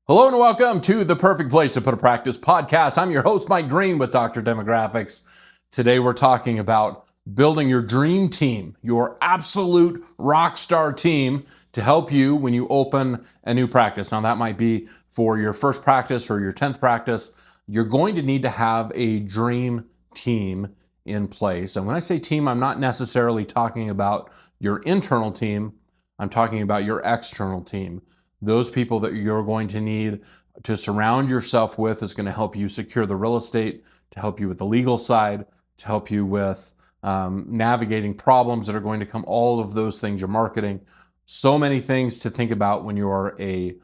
Hello and welcome to the perfect place to put a practice podcast. I'm your host, Mike Green with Dr. Demographics. Today we're talking about building your dream team, your absolute rock star team to help you when you open a new practice. Now that might be for your first practice or your 10th practice. You're going to need to have a dream team in place. And when I say team, I'm not necessarily talking about your internal team. I'm talking about your external team. Those people that you're going to need to surround yourself with is going to help you secure the real estate, to help you with the legal side, to help you with navigating problems that are going to come, all of those things, your marketing. So many things to think about when you're a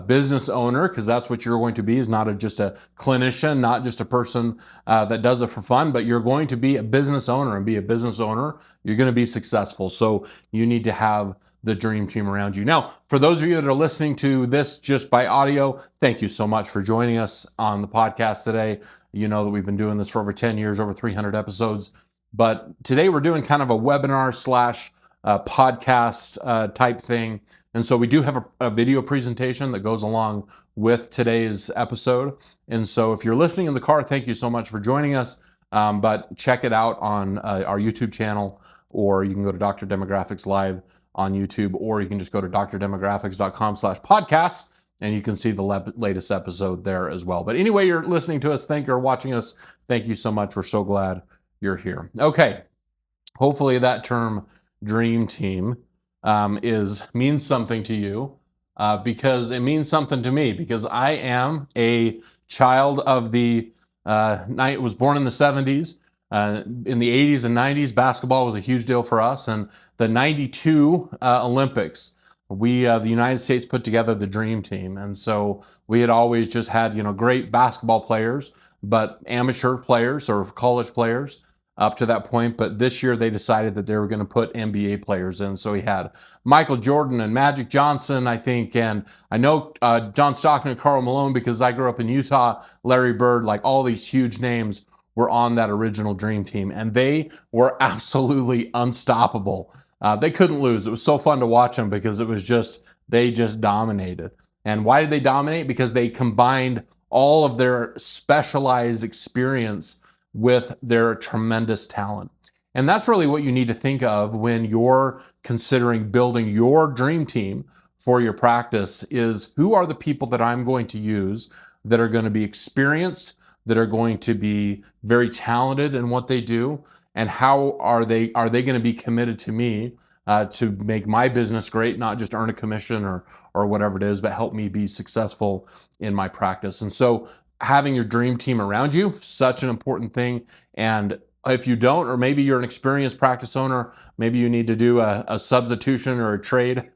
business owner, because that's what you're going to be, is not just a clinician, not just a person that does it for fun, but you're going to be a business owner, and be a business owner, you're going to be successful. So you need to have the dream team around you. Now, for those of you that are listening to this just by audio, thank you so much for joining us on the podcast today. You know that we've been doing this for over 10 years, over 300 episodes. But today we're doing kind of a webinar slash podcast type thing. And so we do have a video presentation that goes along with today's episode. And so if you're listening in the car, thank you so much for joining us. But check it out on our YouTube channel, or you can go to Dr. Demographics Live on YouTube, or you can just go to drdemographics.com/podcasts and you can see the latest episode there as well. But anyway, you're listening to us, or watching us, thank you so much. We're so glad you're here. Okay. Hopefully that term dream team means something to you, because it means something to me, because I am a child of the was born in the 70s. In the 80s and 90s, basketball was a huge deal for us. And the 92 Olympics, the United States put together the dream team. And so we had always just had, great basketball players, but amateur players or college players up to that point. But this year they decided that they were going to put NBA players in. So we had Michael Jordan and Magic Johnson, I think, and I know John Stockton and Karl Malone, because I grew up in Utah, Larry Bird, like all these huge names were on that original dream team, and they were absolutely unstoppable. They couldn't lose. It was so fun to watch them, because they just dominated. And why did they dominate? Because they combined all of their specialized experience with their tremendous talent. And that's really what you need to think of when you're considering building your dream team for your practice, is who are the people that I'm going to use that are going to be experienced, that are going to be very talented in what they do, and how are they going to be committed to me to make my business great, not just earn a commission or whatever it is, but help me be successful in my practice. And so having your dream team around you, such an important thing. And if you don't, or maybe you're an experienced practice owner, maybe you need to do a substitution or a trade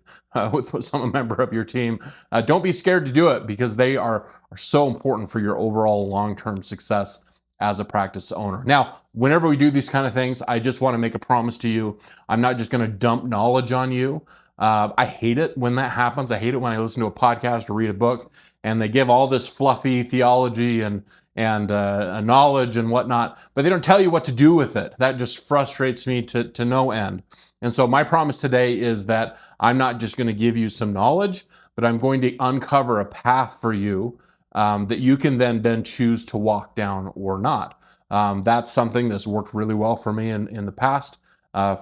with some member of your team. Don't be scared to do it, because they are so important for your overall long-term success as a practice owner. Now, whenever we do these kind of things, I just want to make a promise to you. I'm not just going to dump knowledge on you. I hate it when that happens. I hate it when I listen to a podcast or read a book and they give all this fluffy theology and knowledge and whatnot, but they don't tell you what to do with it. That just frustrates me to no end. And so my promise today is that I'm not just going to give you some knowledge, but I'm going to uncover a path for you that you can then choose to walk down or not. That's something that's worked really well for me in the past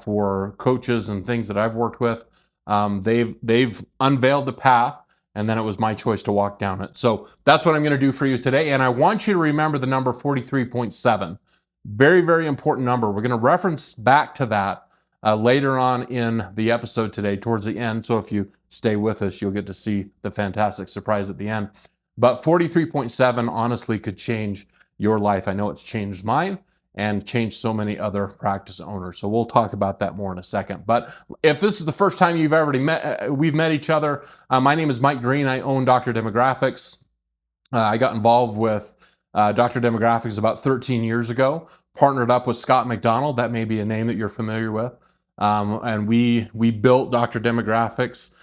for coaches and things that I've worked with. They've unveiled the path, and then it was my choice to walk down it. So that's what I'm going to do for you today. And I want you to remember the number 43.7. Very, very important number. We're going to reference back to that later on in the episode today, towards the end. So if you stay with us, you'll get to see the fantastic surprise at the end. But 43.7 honestly could change your life. I know it's changed mine and changed so many other practice owners. So we'll talk about that more in a second. But if this is the first time we've met each other, my name is Mike Green. I own Dr. Demographics. I got involved with Dr. Demographics about 13 years ago, partnered up with Scott McDonald. That may be a name that you're familiar with. And we built Dr. Demographics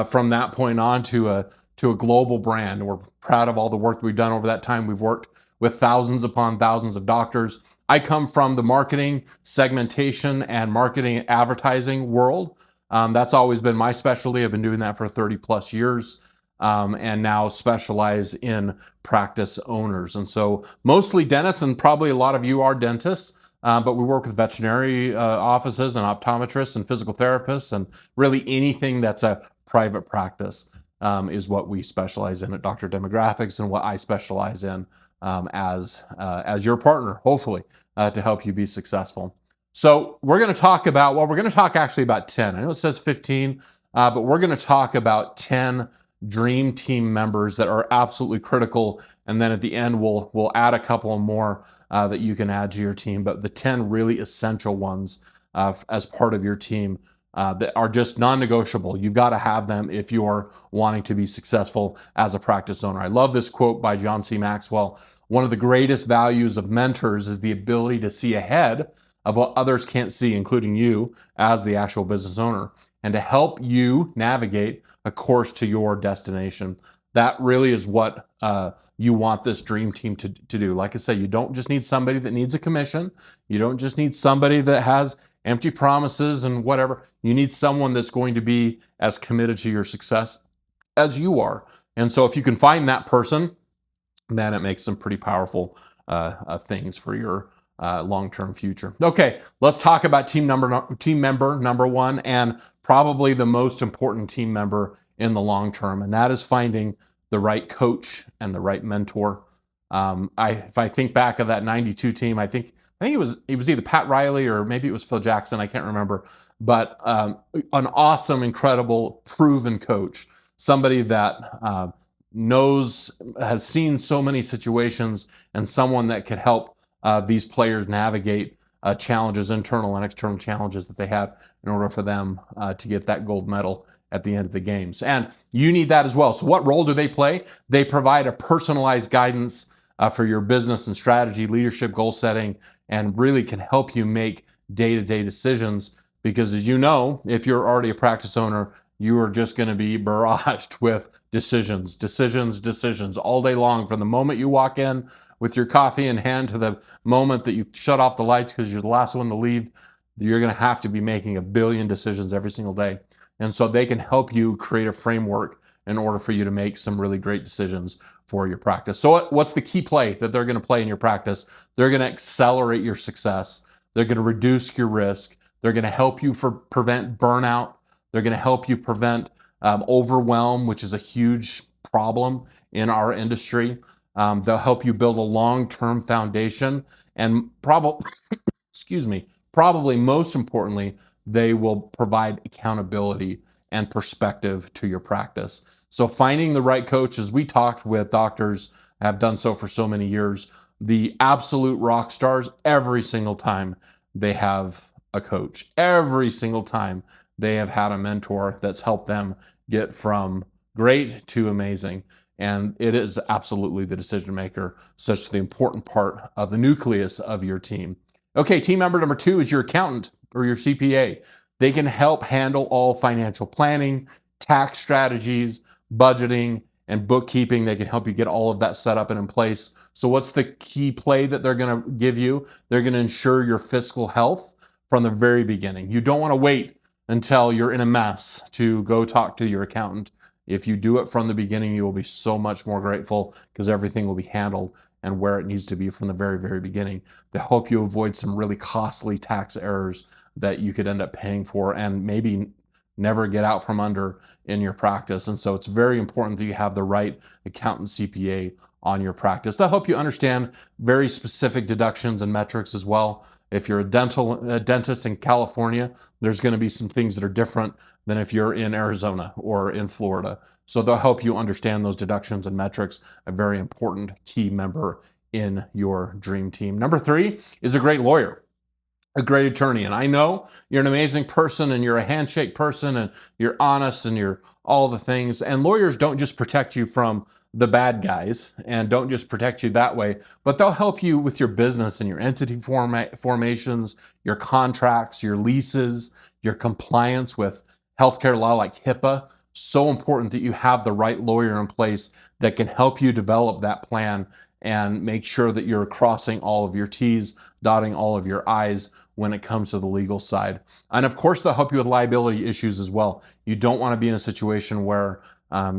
from that point on to a global brand. We're proud of all the work we've done over that time. We've worked with thousands upon thousands of doctors. I come from the marketing, segmentation, and marketing advertising world. That's always been my specialty. I've been doing that for 30 plus years. and now specialize in practice owners. And so mostly dentists, and probably a lot of you are dentists, but we work with veterinary offices and optometrists and physical therapists, and really anything that's a private practice is what we specialize in at Dr. Demographics, and what I specialize in as your partner, hopefully, to help you be successful. So we're going to talk about, well, we're going to talk actually about 10. I know it says 15, but we're going to talk about 10 dream team members that are absolutely critical. And then at the end, we'll add a couple more that you can add to your team. But the 10 really essential ones as part of your team that are just non-negotiable. You've got to have them if you're wanting to be successful as a practice owner. I love this quote by John C. Maxwell. One of the greatest values of mentors is the ability to see ahead of what others can't see, including you as the actual business owner, and to help you navigate a course to your destination. That really is what you want this dream team to do. Like I say, you don't just need somebody that needs a commission. You don't just need somebody that has empty promises and whatever. You need someone that's going to be as committed to your success as you are. And so if you can find that person, then it makes some pretty powerful things for your long-term future. Okay, let's talk about team member number one, and probably the most important team member in the long term, and that is finding the right coach and the right mentor. If I think back of that 92 team, I think it was either Pat Riley or maybe it was Phil Jackson. I can't remember, but an awesome, incredible, proven coach, somebody that has seen so many situations, and someone that could help these players navigate challenges, internal and external challenges that they have in order for them to get that gold medal at the end of the games. And you need that as well. So what role do they play? They provide a personalized guidance for your business and strategy, leadership, goal setting, and really can help you make day-to-day decisions. Because as you know, if you're already a practice owner, you are just going to be barraged with decisions all day long. From the moment you walk in with your coffee in hand to the moment that you shut off the lights because you're the last one to leave, you're going to have to be making a billion decisions every single day. And so they can help you create a framework in order for you to make some really great decisions for your practice. So what's the key play that they're going to play in your practice? They're going to accelerate your success. They're going to reduce your risk. They're going to help you prevent burnout. They're going to help you prevent overwhelm, which is a huge problem in our industry. They'll help you build a long-term foundation, and probably most importantly, they will provide accountability and perspective to your practice. So finding the right coach, as we talked with doctors, have done so for so many years, the absolute rock stars, every single time they have a coach, every single time they have had a mentor that's helped them get from great to amazing. And it is absolutely the decision maker, such the important part of the nucleus of your team. Okay, team member number two is your accountant or your CPA. They can help handle all financial planning, tax strategies, budgeting, and bookkeeping. They can help you get all of that set up and in place. So what's the key play that they're going to give you? They're going to ensure your fiscal health from the very beginning. You don't want to wait until you're in a mess to go talk to your accountant. If you do it from the beginning, you will be so much more grateful, because everything will be handled and where it needs to be from the very, very beginning. They help you avoid some really costly tax errors that you could end up paying for and maybe never get out from under in your practice. And so it's very important that you have the right accountant CPA on your practice. They'll help you understand very specific deductions and metrics as well. If you're a dentist in California, there's going to be some things that are different than if you're in Arizona or in Florida. So they'll help you understand those deductions and metrics, a very important key member in your dream team. Number three is a great lawyer, a great attorney. And I know you're an amazing person, and you're a handshake person, and you're honest, and you're all the things. And lawyers don't just protect you from the bad guys and don't just protect you that way, but they'll help you with your business and your entity formations, your contracts, your leases, your compliance with healthcare law like HIPAA. So important that you have the right lawyer in place that can help you develop that plan and make sure that you're crossing all of your T's, dotting all of your I's when it comes to the legal side. And of course, they'll help you with liability issues as well. You don't want to be in a situation where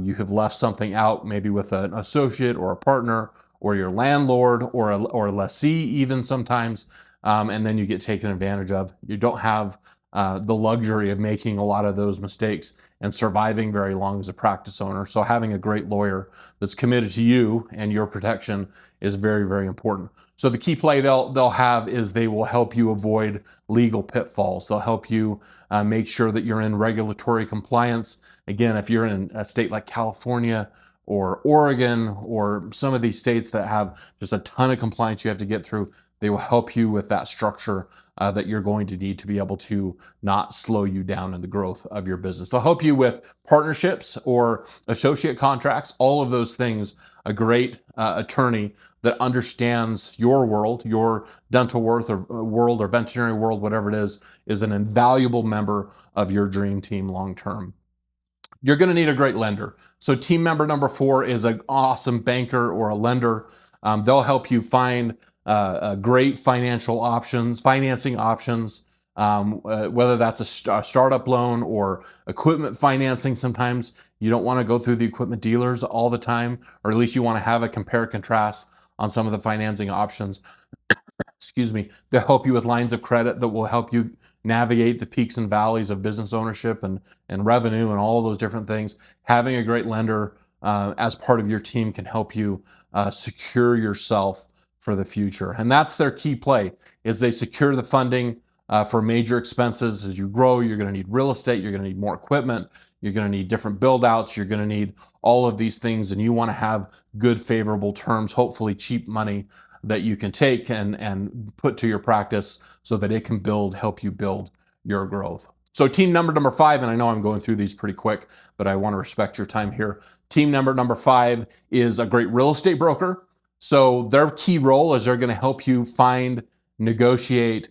you have left something out, maybe with an associate or a partner or your landlord or a lessee even sometimes, and then you get taken advantage of. You don't have the luxury of making a lot of those mistakes and surviving very long as a practice owner. So having a great lawyer that's committed to you and your protection is very, very important. So the key play they'll have is they will help you avoid legal pitfalls. They'll help you make sure that you're in regulatory compliance. Again, if you're in a state like California or Oregon or some of these states that have just a ton of compliance you have to get through, they will help you with that structure that you're going to need to be able to not slow you down in the growth of your business. They'll help you with partnerships or associate contracts, all of those things. A great attorney that understands your world, your dental world or veterinary world, whatever it is an invaluable member of your dream team long term. You're going to need a great lender. So team member number 4 is an awesome banker or a lender. They'll help you find great financing options, whether that's a startup loan or equipment financing. Sometimes you don't want to go through the equipment dealers all the time, or at least you want to have a compare contrast on some of the financing options. Excuse me. They'll help you with lines of credit that will help you navigate the peaks and valleys of business ownership and revenue and all of those different things. Having a great lender as part of your team can help you secure yourself for the future. And that's their key play, is they secure the funding for major expenses. As you grow, you're going to need real estate, you're going to need more equipment, you're going to need different build outs, you're going to need all of these things, and you want to have good, favorable terms, hopefully cheap money that you can take and put to your practice so that it can help you build your growth. So team number 5, and I know I'm going through these pretty quick, but I want to respect your time here. Team number 5 is a great real estate broker. So their key role is they're going to help you negotiate,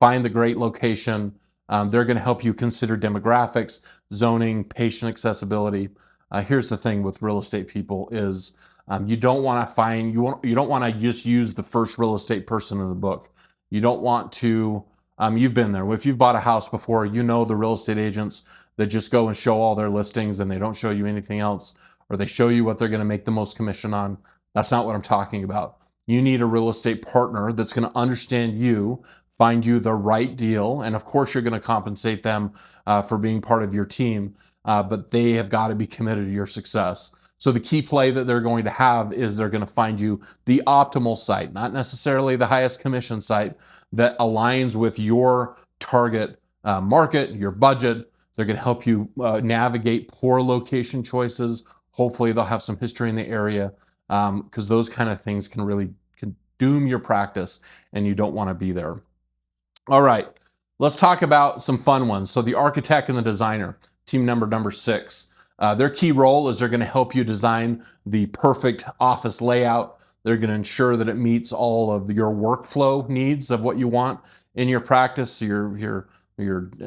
find the great location. They're going to help you consider demographics, zoning, patient accessibility. Here's the thing with real estate people is you don't want to just use the first real estate person in the book. You don't want to, you've been there. If you've bought a house before, you know the real estate agents that just go and show all their listings and they don't show you anything else, or they show you what they're going to make the most commission on. That's not what I'm talking about. You need a real estate partner that's going to understand you, find you the right deal, and of course you're going to compensate them for being part of your team, but they have got to be committed to your success. So the key play that they're going to have is they're going to find you the optimal site, not necessarily the highest commission site, that aligns with your target market, your budget. They're going to help you navigate poor location choices. Hopefully they'll have some history in the area, because those kind of things can doom your practice, and you don't want to be there. All right, let's talk about some fun ones. So the architect and the designer, team number 6. Their key role is they're going to help you design the perfect office layout. They're going to ensure that it meets all of your workflow needs of what you want in your practice, your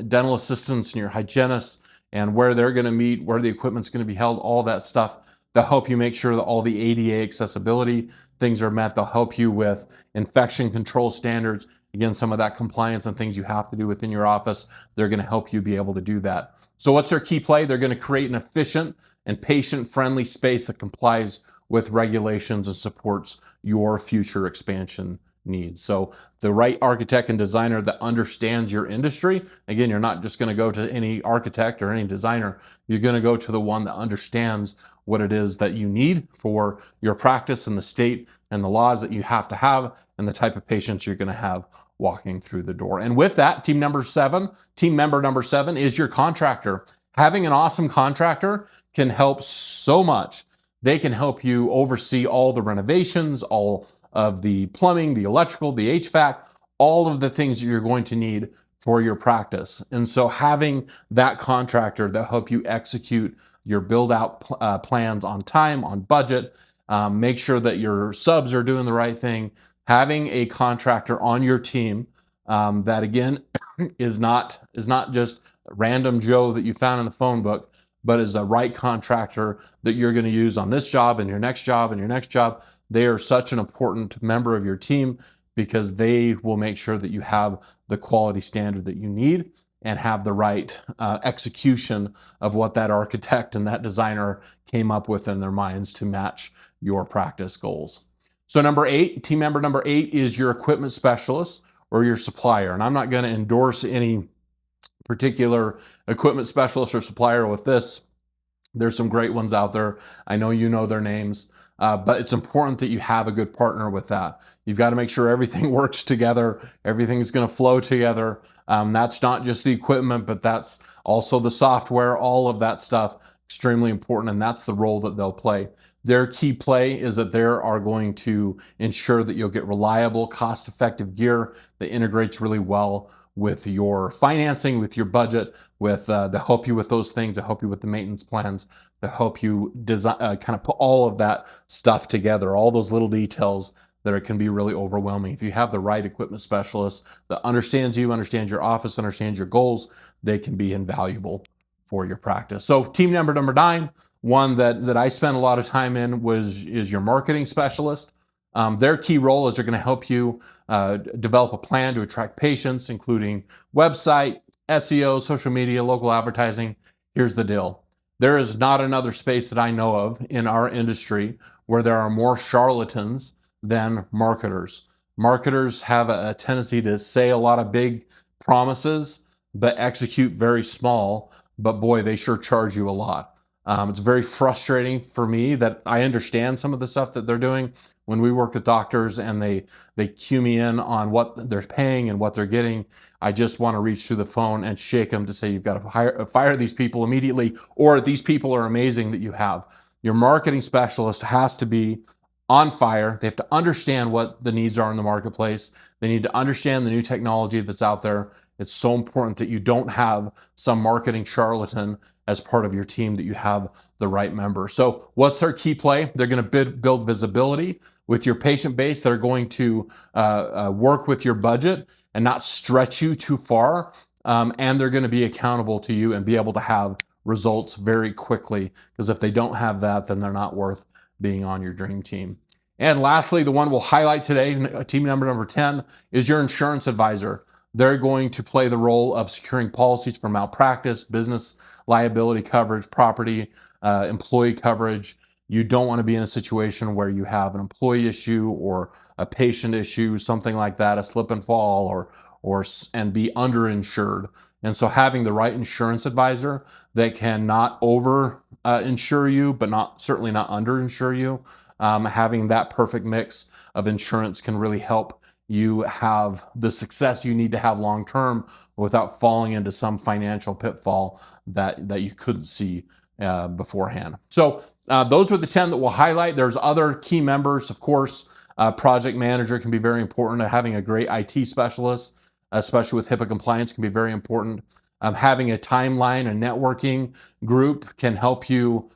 dental assistants and your hygienists, and where they're going to meet, where the equipment's going to be held, all that stuff. They'll help you make sure that all the ADA accessibility things are met. They'll help you with infection control standards. Again, some of that compliance and things you have to do within your office, they're going to help you be able to do that. So what's their key play? They're going to create an efficient and patient-friendly space that complies with regulations and supports your future expansion needs. So the right architect and designer that understands your industry, again, you're not just going to go to any architect or any designer, you're going to go to the one that understands what it is that you need for your practice and the state and the laws that you have to have and the type of patients you're going to have walking through the door. And with that, team member number 7 is your contractor. Having an awesome contractor can help so much. They can help you oversee all the renovations, all of the plumbing, the electrical, the HVAC, all of the things that you're going to need for your practice. And so having that contractor that help you execute your build out plans on time, on budget, make sure that your subs are doing the right thing, having a contractor on your team that again is not just random Joe that you found in the phone book, but is a right contractor that you're going to use on this job and your next job and your next job. They are such an important member of your team because they will make sure that you have the quality standard that you need and have the right execution of what that architect and that designer came up with in their minds to match your practice goals. So team member number 8 is your equipment specialist or your supplier. And I'm not going to endorse any particular equipment specialist or supplier with this. There's some great ones out there. I know you know their names, but it's important that you have a good partner with that. You've got to make sure everything works together. Everything's going to flow together. That's not just the equipment, but that's also the software, all of that stuff. Extremely important, and that's the role that they'll play. Their key play is that they are going to ensure that you'll get reliable, cost-effective gear that integrates really well with your financing, with your budget, with to help you with those things, to help you with the maintenance plans, to help you design, kind of put all of that stuff together, all those little details that it can be really overwhelming. If you have the right equipment specialist that understands you, understands your office, understands your goals, they can be invaluable for your practice. So team member number 9, one that I spent a lot of time in is your marketing specialist. Their key role is they're going to help you develop a plan to attract patients, including website, SEO, social media, local advertising. Here's the deal. There is not another space that I know of in our industry where there are more charlatans than marketers. Marketers have a tendency to say a lot of big promises, but execute very small. But boy, they sure charge you a lot. It's very frustrating for me that I understand some of the stuff that they're doing when we work with doctors and they cue me in on what they're paying and what they're getting. I just want to reach through the phone and shake them to say, you've got to fire these people immediately, or these people are amazing that you have. Your marketing specialist has to be on fire. They have to understand what the needs are in the marketplace. They need to understand the new technology that's out there. It's so important that you don't have some marketing charlatan as part of your team, that you have the right member. So what's their key play? They're going to build visibility with your patient base. They're going to work with your budget and not stretch you too far. And they're going to be accountable to you and be able to have results very quickly, because if they don't have that, then they're not worth being on your dream team. And lastly, the one we'll highlight today, team member number 10, is your insurance advisor. They're going to play the role of securing policies for malpractice, business liability coverage, property, employee coverage. You don't want to be in a situation where you have an employee issue or a patient issue, something like that, a slip and fall, and be underinsured. And so having the right insurance advisor that can not over insure you, but certainly not underinsure you, having that perfect mix of insurance can really help you have the success you need to have long term without falling into some financial pitfall that you couldn't see beforehand. So those are the 10 that we'll highlight. There's other key members, of course. Project manager can be very important. Having a great IT specialist, especially with HIPAA compliance, can be very important. Having a timeline, a networking group can help you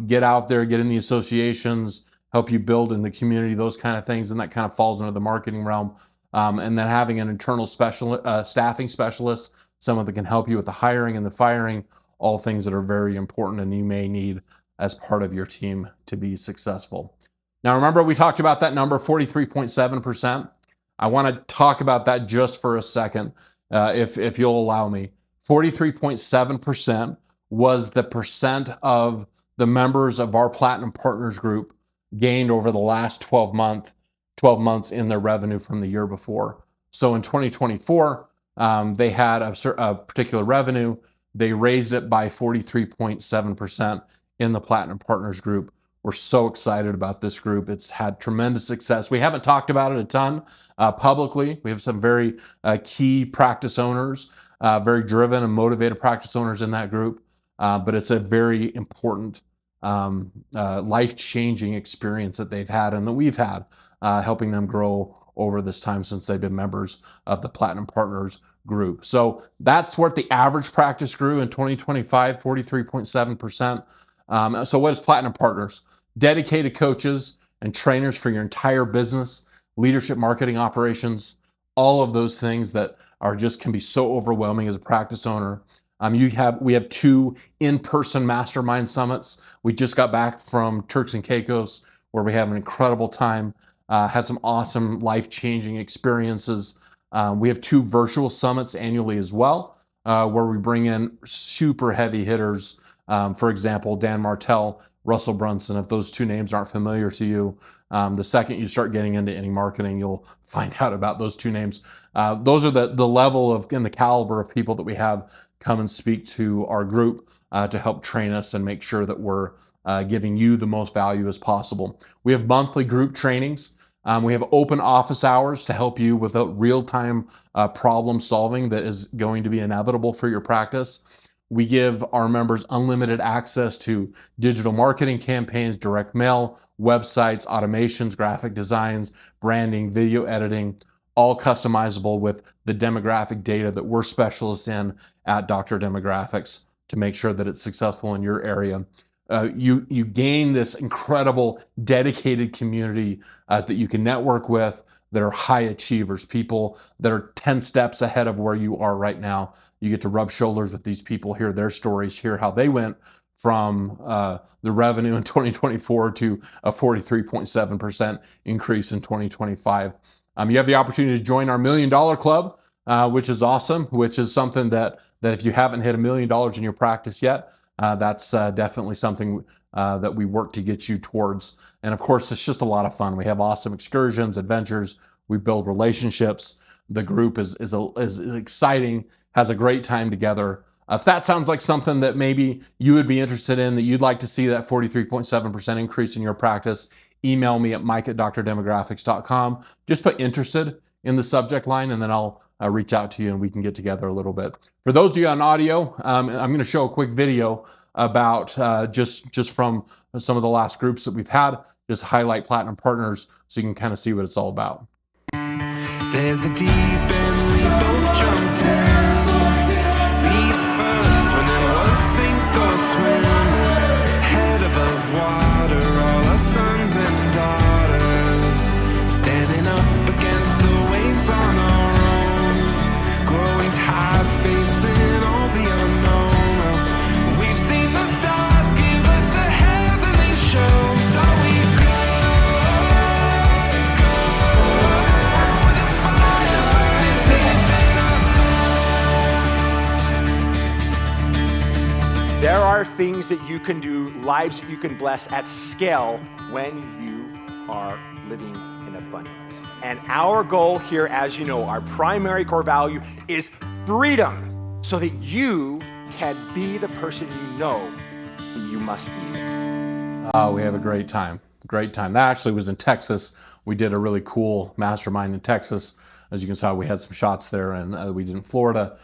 get out there, get in the associations, help you build in the community, those kind of things, and that kind of falls into the marketing realm. And then having an internal staffing specialist, someone that can help you with the hiring and the firing, all things that are very important and you may need as part of your team to be successful. Now, remember, we talked about that number, 43.7%. I want to talk about that just for a second, if you'll allow me. 43.7% was the percent of the members of our Platinum Partners Group gained over the last 12 months in their revenue from the year before. So in 2024, they had a particular revenue. They raised it by 43.7% in the Platinum Partners Group. We're so excited about this group. It's had tremendous success. We haven't talked about it a ton publicly. We have some very key practice owners, very driven and motivated practice owners in that group. But it's a very important life-changing experience that they've had and that we've had, helping them grow over this time since they've been members of the Platinum Partners Group. So that's what the average practice grew in 2025, 43.7%. So what is Platinum Partners? Dedicated coaches and trainers for your entire business, leadership, marketing, operations, all of those things that can be so overwhelming as a practice owner. We have 2 in-person mastermind summits. We just got back from Turks and Caicos, where we have an incredible time, had some awesome life-changing experiences. We have 2 virtual summits annually as well. where we bring in super heavy hitters. For example, Dan Martell, Russell Brunson. If those two names aren't familiar to you, the second you start getting into any marketing, you'll find out about those two names. Those are the level of and the caliber of people that we have come and speak to our group to help train us and make sure that we're giving you the most value as possible. We have monthly group trainings. We have open office hours to help you with a real-time problem solving that is going to be inevitable for your practice. We give our members unlimited access to digital marketing campaigns, direct mail, websites, automations, graphic designs, branding, video editing, all customizable with the demographic data that we're specialists in at Dr. Demographics to make sure that it's successful in your area. You gain this incredible dedicated community that you can network with that are high achievers, people that are 10 steps ahead of where you are right now. You get to rub shoulders with these people, hear their stories, hear how they went from the revenue in 2024 to a 43.7% increase in 2025. You have the opportunity to join our $1 Million Club, which is awesome, which is something that if you haven't hit $1 million in your practice yet, that's definitely something that we work to get you towards. And of course, it's just a lot of fun. We have awesome excursions, adventures. We build relationships. The group is exciting, has a great time together. If that sounds like something that maybe you would be interested in, that you'd like to see that 43.7% increase in your practice, email me at mike@drdemographics.com. Just put interested in the subject line, and then I'll reach out to you and we can get together a little bit. For those of you on audio, I'm going to show a quick video about just from some of the last groups that we've had, just highlight Platinum Partners so you can kind of see what it's all about. There's a deep end, we both jumped in, feet first when it was sink or swim, head above water, all our sons and daughters, standing up against the waves on our own, growing tired, facing all the unknown. We've seen the stars give us a heavenly show, so we There are things that you can do, lives that you can bless at scale when you are living in abundance. And our goal here, as you know, our primary core value is freedom, so that you can be the person you know you must be. Oh, we have a great time. Great time. That actually was in Texas. We did a really cool mastermind in Texas. As you can see, we had some shots there, and we did in Florida.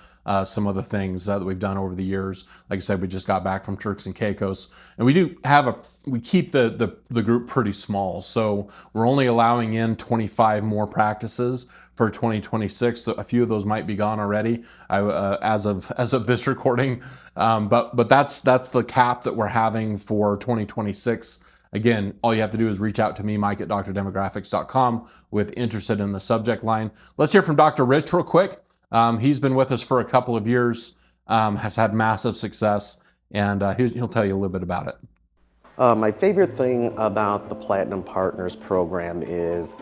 Some other things that we've done over the years. Like I said, we just got back from Turks and Caicos, and we keep the group pretty small. So we're only allowing in 25 more practices for 2026. So a few of those might be gone already as of this recording. But that's the cap that we're having for 2026. Again, all you have to do is reach out to me, mike@drdemographics.com, with interested in the subject line. Let's hear from Dr. Rich real quick. He's been with us for a couple of years, has had massive success, and he'll tell you a little bit about it. My favorite thing about the Platinum Partners program is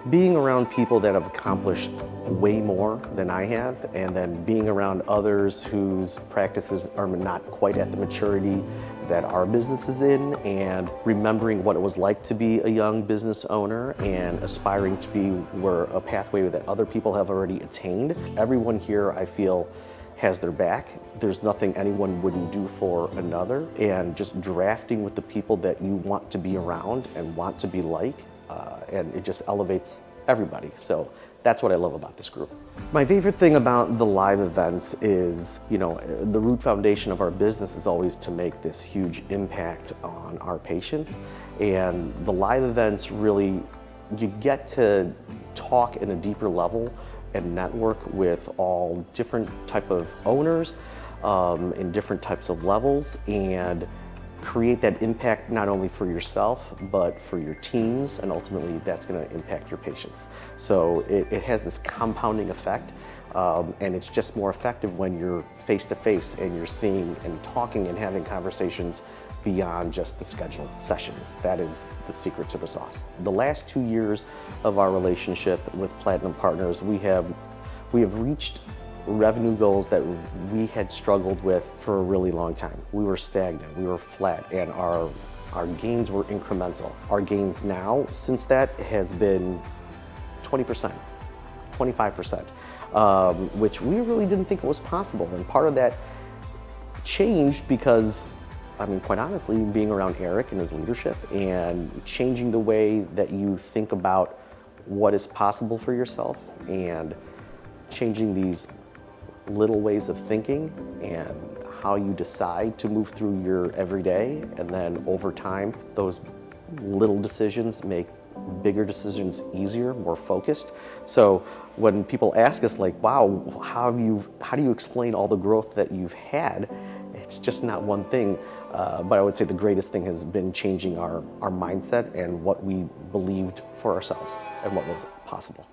being around people that have accomplished way more than I have, and then being around others whose practices are not quite at the maturity that our business is in, and remembering what it was like to be a young business owner and aspiring to be where a pathway that other people have already attained. Everyone here, I feel, has their back. There's nothing anyone wouldn't do for another, and just drafting with the people that you want to be around and want to be like, and it just elevates everybody. So that's what I love about this group. My favorite thing about the live events is, the root foundation of our business is always to make this huge impact on our patients. And the live events really, you get to talk in a deeper level and network with all different type of owners in different types of levels, and create that impact not only for yourself, but for your teams, and ultimately that's going to impact your patients. So it has this compounding effect, and it's just more effective when you're face-to-face and you're seeing and talking and having conversations beyond just the scheduled sessions. That is the secret to the sauce. The last 2 years of our relationship with Platinum Partners, we have reached revenue goals that we had struggled with for a really long time. We were stagnant, we were flat, and our gains were incremental. Our gains now, since that, has been 20%, 25%, which we really didn't think was possible. And part of that changed because, I mean, quite honestly, being around Eric and his leadership and changing the way that you think about what is possible for yourself and changing these little ways of thinking and how you decide to move through your everyday, and then over time, those little decisions make bigger decisions easier, more focused. So when people ask us like, wow, how do you explain all the growth that you've had? It's just not one thing, but I would say the greatest thing has been changing our mindset and what we believed for ourselves and what was possible.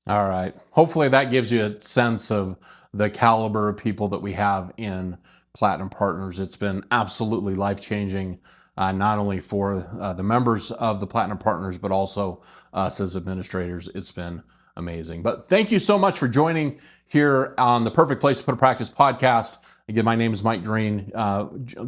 All right. Hopefully that gives you a sense of the caliber of people that we have in Platinum Partners. It's been absolutely life-changing, not only for the members of the Platinum Partners, but also us as administrators. It's been amazing. But thank you so much for joining here on the Perfect Place to Put a Practice podcast. Again, my name is Mike Green.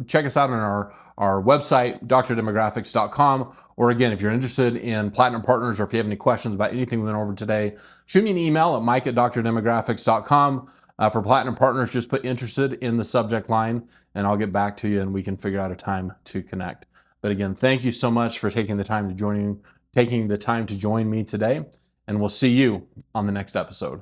Check us out on our website, drdemographics.com. Or again, if you're interested in Platinum Partners or if you have any questions about anything we went over today, shoot me an email at mike@drdemographics.com. For Platinum Partners, just put interested in the subject line and I'll get back to you and we can figure out a time to connect. But again, thank you so much for taking the time to join me today. And we'll see you on the next episode.